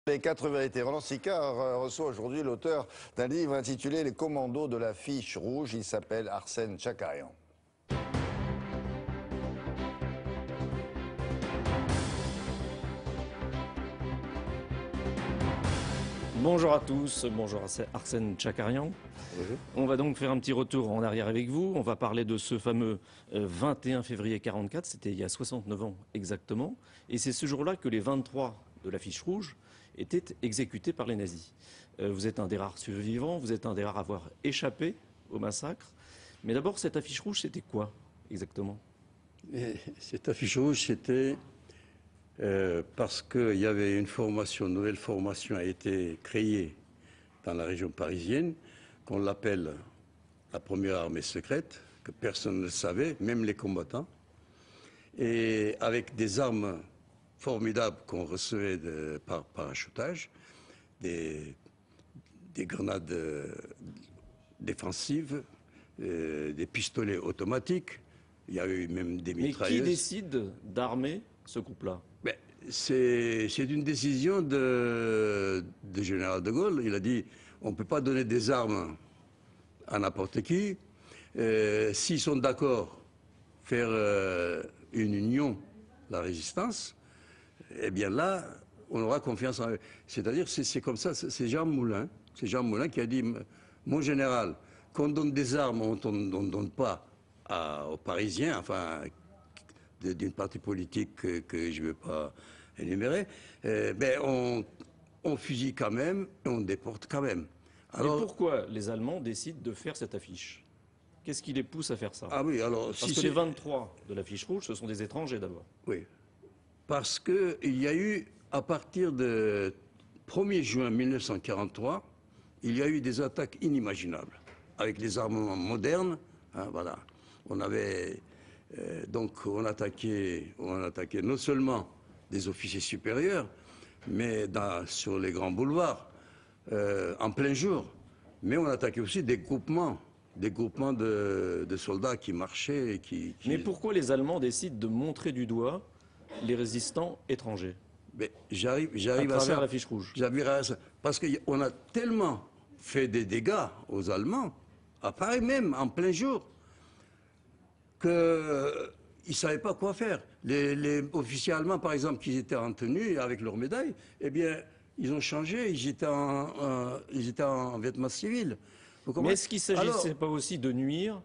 Les 4 vérités. Roland Sicard reçoit aujourd'hui l'auteur d'un livre intitulé Les commandos de la fiche rouge. Il s'appelle Arsène Tchakarian. Bonjour à tous, bonjour Arsène Tchakarian. Bonjour. On va donc faire un petit retour en arrière avec vous. On va parler de ce fameux 21 février 44, c'était il y a 69 ans exactement. Et c'est ce jour-là que les 23 de la fiche rouge étaient exécutés par les nazis. Vous êtes un des rares survivants, vous êtes un des rares à avoir échappé au massacre. Mais d'abord, cette affiche rouge, c'était quoi exactement? Cette affiche rouge, c'était parce qu'il y avait une nouvelle formation a été créée dans la région parisienne, qu'on l'appelle la première armée secrète, que personne ne savait, même les combattants, et avec des armes formidables qu'on recevait par parachutage, des grenades défensives, des pistolets automatiques, il y a eu même des mitrailleuses. Mais qui décide d'armer ce groupe-là? C'est une décision de général de Gaulle. Il a dit on ne peut pas donner des armes à n'importe qui. S'ils sont d'accord faire une union, la résistance, eh bien là, on aura confiance en eux. C'est-à-dire, c'est comme ça, c'est Jean Moulin. C'est Jean Moulin qui a dit mon général, qu'on donne des armes, on ne donne pas aux Parisiens, enfin, d'une partie politique que je ne vais pas énumérer, on fusille quand même et on déporte quand même. Alors, mais pourquoi les Allemands décident de faire cette affiche? Qu'est-ce qui les pousse à faire ça? Ah oui, alors, parce que les 23 de la fiche rouge, ce sont des étrangers d'abord. Oui, parce qu'il y a eu, à partir du 1er juin 1943, il y a eu des attaques inimaginables, avec les armements modernes, hein, voilà. On avait... donc on attaquait non seulement des officiers supérieurs, mais sur les grands boulevards, en plein jour. Mais on attaquait aussi des groupements de soldats qui marchaient et qui... Mais pourquoi les Allemands décident de montrer du doigt les résistants étrangers? Mais j'arrive à travers la fiche rouge. J'arrive à ça. Parce qu'on a tellement fait des dégâts aux Allemands, à Paris même, en plein jour, qu'ils ne savaient pas quoi faire. Les officiers allemands, par exemple, qui étaient en tenue avec leurs médailles, eh bien, ils ont changé, ils étaient en vêtements civils. Mais est-ce qu'il ne s'agissait pas aussi de nuire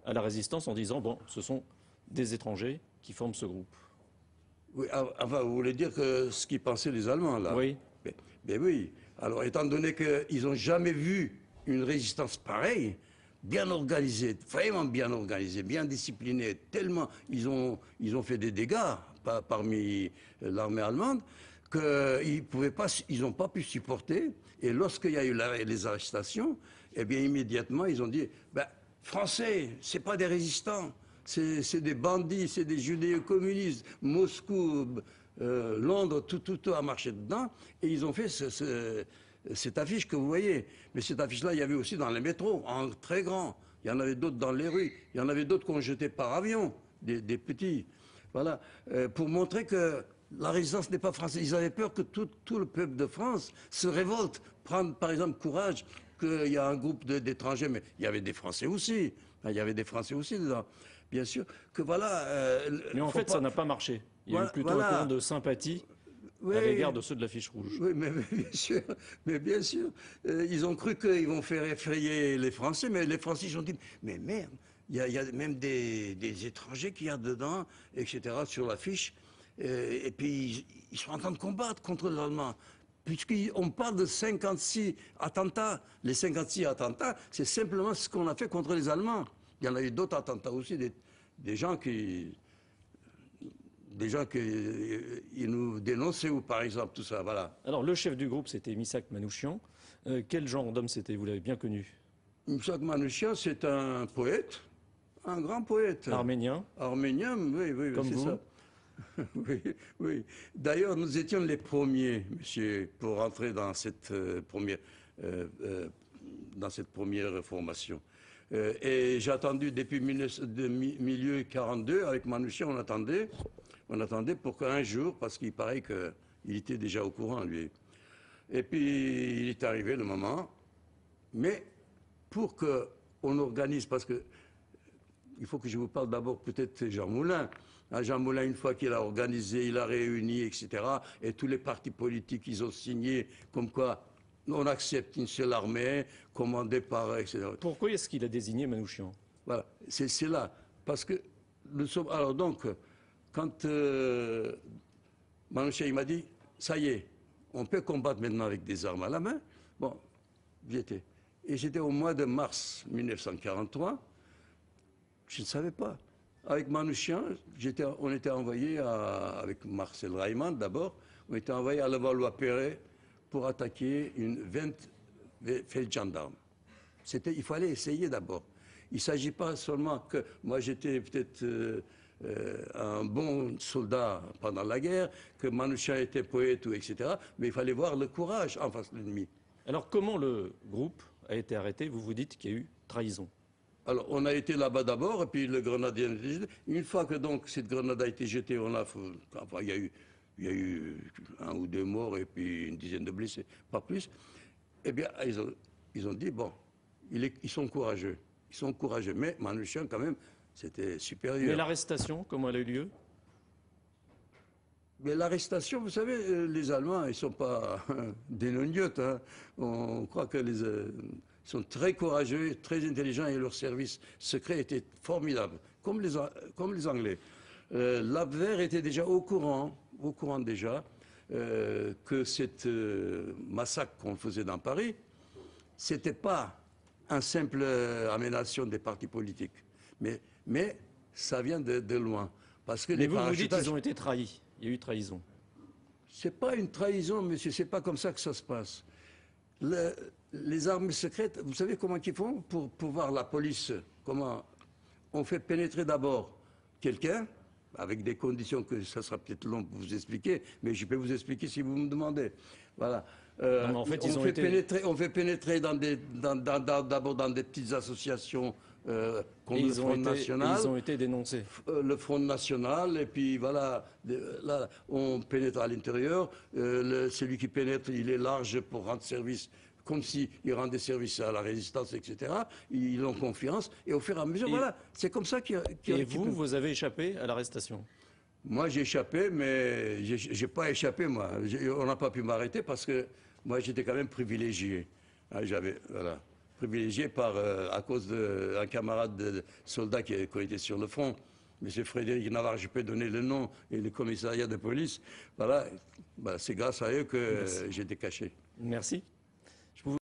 à la résistance en disant, bon, ce sont des étrangers qui forment ce groupe? Oui, enfin, vous voulez dire que ce qu'ils pensaient les Allemands, là? Oui. Mais oui. Alors, étant donné qu'ils n'ont jamais vu une résistance pareille, bien organisée, vraiment bien organisée, bien disciplinée, tellement ils ont fait des dégâts parmi l'armée allemande qu'ils n'ont pas pu supporter. Et lorsqu'il y a eu les arrestations, eh bien immédiatement ils ont dit Français, c'est pas des résistants, c'est des bandits, c'est des judéo-communistes. Moscou, Londres, tout a marché dedans. Et ils ont fait cette affiche que vous voyez. Mais cette affiche-là, il y avait aussi dans les métros, en très grand. Il y en avait d'autres dans les rues. Il y en avait d'autres qu'on jetait par avion, des petits. Voilà. Pour montrer que la résistance n'est pas française. Ils avaient peur que tout le peuple de France se révolte. Prendre, par exemple, courage qu'il y a un groupe d'étrangers, mais il y avait des Français aussi. Il y avait des Français aussi dedans. Bien sûr que voilà... mais en fait, ça n'a pas marché. Il y a eu plutôt un courant de sympathie. Oui, à l'égard de ceux de la fiche rouge. Oui, mais bien sûr. Ils ont cru qu'ils vont faire effrayer les Français, mais les Français ils ont dit, mais merde, il y a même des étrangers qui y a dedans, etc., sur la fiche. Et puis, ils sont en train de combattre contre les Allemands. Puisqu'on parle de 56 attentats. Les 56 attentats, c'est simplement ce qu'on a fait contre les Allemands. Il y en a eu d'autres attentats aussi, des gens qui ils nous dénonçaient, ou par exemple, tout ça, voilà. Alors, le chef du groupe, c'était Missak Manouchian. Quel genre d'homme c'était? Vous l'avez bien connu. Missak Manouchian, c'est un poète, un grand poète. Arménien. Arménien, oui, comme c'est vous. Ça. Oui. D'ailleurs, nous étions les premiers, monsieur, pour rentrer dans cette première formation. Et j'ai attendu depuis milieu 42, avec Manouchian, on attendait pour qu'un jour, parce qu'il paraît qu'il était déjà au courant, lui, Et puis, il est arrivé le moment. Mais pour qu'on organise, parce que il faut que je vous parle d'abord peut-être de Jean Moulin. Jean Moulin, une fois qu'il a organisé, il a réuni, etc., et tous les partis politiques, ils ont signé comme quoi on accepte une seule armée, commandée par, etc. Pourquoi est-ce qu'il a désigné Manouchian? Voilà, c'est là. Parce que nous sommes... Alors donc, quand Manouchian, il m'a dit, ça y est, on peut combattre maintenant avec des armes à la main. Bon, j'y étais. Et j'étais au mois de mars 1943. Je ne savais pas. Avec Manouchian, on était envoyé avec Marcel Reimann d'abord, on était envoyé à Levallois-Perret pour attaquer une 20 feldgendarmes. Il fallait essayer d'abord. Il ne s'agit pas seulement que moi j'étais peut-être un bon soldat pendant la guerre, que Manouchian était poète, etc. Mais il fallait voir le courage en face de l'ennemi. Alors comment le groupe a été arrêté? Vous vous dites qu'il y a eu trahison. Alors, on a été là-bas d'abord, et puis le grenadier a été jeté. Une fois que donc cette grenade a été jetée, il y a eu 1 ou 2 morts et puis une dizaine de blessés, pas plus. Eh bien, ils ont dit, bon, ils sont courageux. Ils sont courageux. Mais Manouchian, quand même, c'était supérieur. Mais l'arrestation, comment elle a eu lieu? Mais l'arrestation, vous savez, les Allemands, ils ne sont pas des noniotes. Hein. On croit que ils sont très courageux, très intelligents et leur service secret était formidable, comme les Anglais. L'Abwehr était déjà au courant déjà que cette massacre qu'on faisait dans Paris, c'était pas un simple aménagement des partis politiques, mais ça vient de loin. Parce que mais vous dites qu'ils ont été trahis. Il y a eu trahison. C'est pas une trahison, monsieur. C'est pas comme ça que ça se passe. Les armes secrètes, vous savez comment ils font pour voir la police? Comment on fait pénétrer d'abord quelqu'un, avec des conditions que ça sera peut-être long pour vous expliquer, mais je peux vous expliquer si vous me demandez. Voilà. Non, en fait, on fait pénétrer d'abord dans des petites associations comme le Front National. Ils ont été dénoncés. Le Front National, et puis voilà, là, on pénètre à l'intérieur. Celui qui pénètre, il est large pour rendre service, comme s'il rendait service à la résistance, etc. Ils ont confiance, et au fur et à mesure, voilà, c'est comme ça Et vous avez échappé à l'arrestation? Moi, j'ai échappé, mais j'ai pas échappé, moi. On n'a pas pu m'arrêter parce que moi, j'étais quand même privilégié. Hein, voilà, privilégié à cause d'un camarade de soldat qui était sur le front. M. Frédéric Navarre, je peux donner le nom, et le commissariat de police. Voilà, c'est grâce à eux que j'étais caché. Merci.